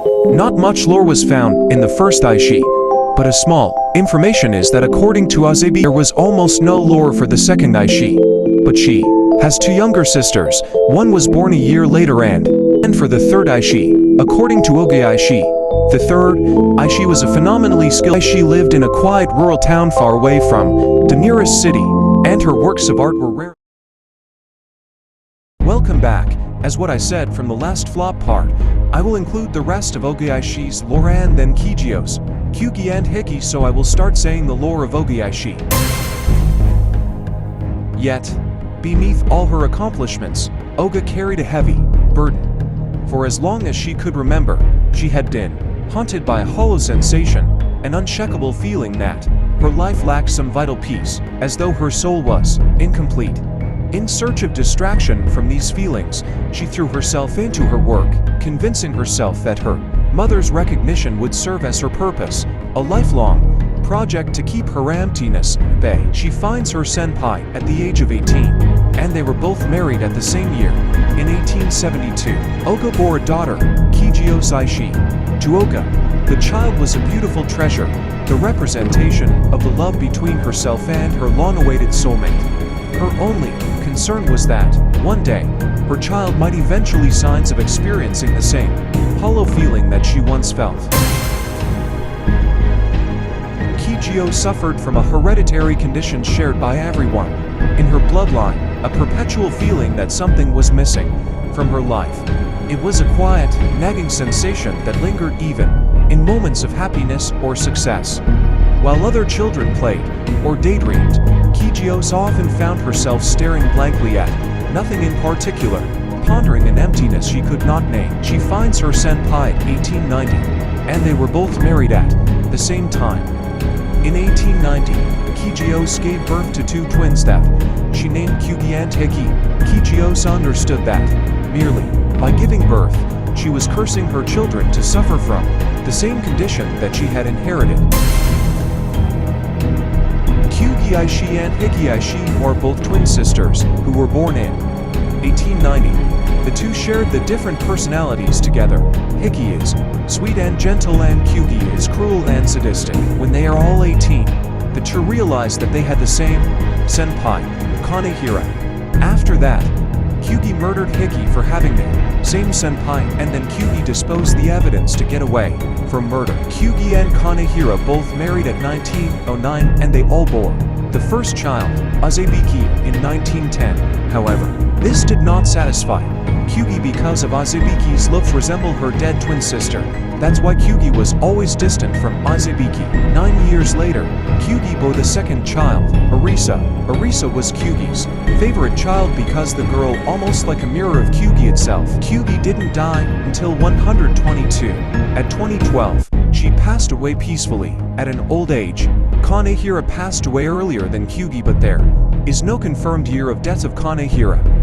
Not much lore was found in the first Aishi, but a small information is that according to Azebi there was almost no lore for the second Aishi. But she has two younger sisters, one was born a year later and for the third Aishi, according to Oga Aishi, the third Aishi was a phenomenally skilled Aishi lived in a quiet rural town far away from the nearest city, and her works of art were rare. Welcome back. As what I said from the last flop part, I will include the rest of Oga Aishi's lore and then Kijiyose, Kugi and Hiki, so I will start saying the lore of Oga Aishi. Yet, beneath all her accomplishments, Oga carried a heavy burden. For as long as she could remember, she had been haunted by a hollow sensation, an unshakable feeling that her life lacked some vital piece, as though her soul was incomplete. In search of distraction from these feelings, she threw herself into her work, convincing herself that her mother's recognition would serve as her purpose, a lifelong project to keep her emptiness at bay. She finds her senpai at the age of 18, and they were both married at the same year. In 1872, Oga bore a daughter, Kijiyose Aishi. To Oga, the child was a beautiful treasure, the representation of the love between herself and her long-awaited soulmate. Her only concern was that, one day, her child might eventually signs of experiencing the same hollow feeling that she once felt. Kijiyose suffered from a hereditary condition shared by everyone in her bloodline, a perpetual feeling that something was missing from her life. It was a quiet, nagging sensation that lingered even in moments of happiness or success. While other children played or daydreamed, Kijiyose often found herself staring blankly at nothing in particular, pondering an emptiness she could not name. She finds her senpai in 1890, and they were both married at the same time. In 1890, Kijiyose gave birth to two twins that she named Kugi and Hiki. Kijiyose understood that, merely by giving birth, she was cursing her children to suffer from the same condition that she had inherited. Kugi Aishi and Hiki Aishi are both twin sisters, who were born in 1890. The two shared the different personalities together. Hiki is sweet and gentle and Kugi is cruel and sadistic. When they are all 18, the two realized that they had the same senpai, Kanehira. After that, Kugi murdered Hiki for having the same senpai, and then Kugi disposed the evidence to get away from murder. Kugi and Kanehira both married at 1909, and they all bore the first child, Azebiki, in 1910. However, this did not satisfy Kugi because of Azebiki's looks resemble her dead twin sister. That's why Kugi was always distant from Azebiki. 9 years later, Kugi bore the second child, Arisa. Arisa was Kugi's favorite child because the girl almost like a mirror of Kugi itself. Kugi didn't die until 122. At 2012, she passed away peacefully at an old age. Kanehira passed away earlier than Kugi, but there is no confirmed year of death of Kanehira.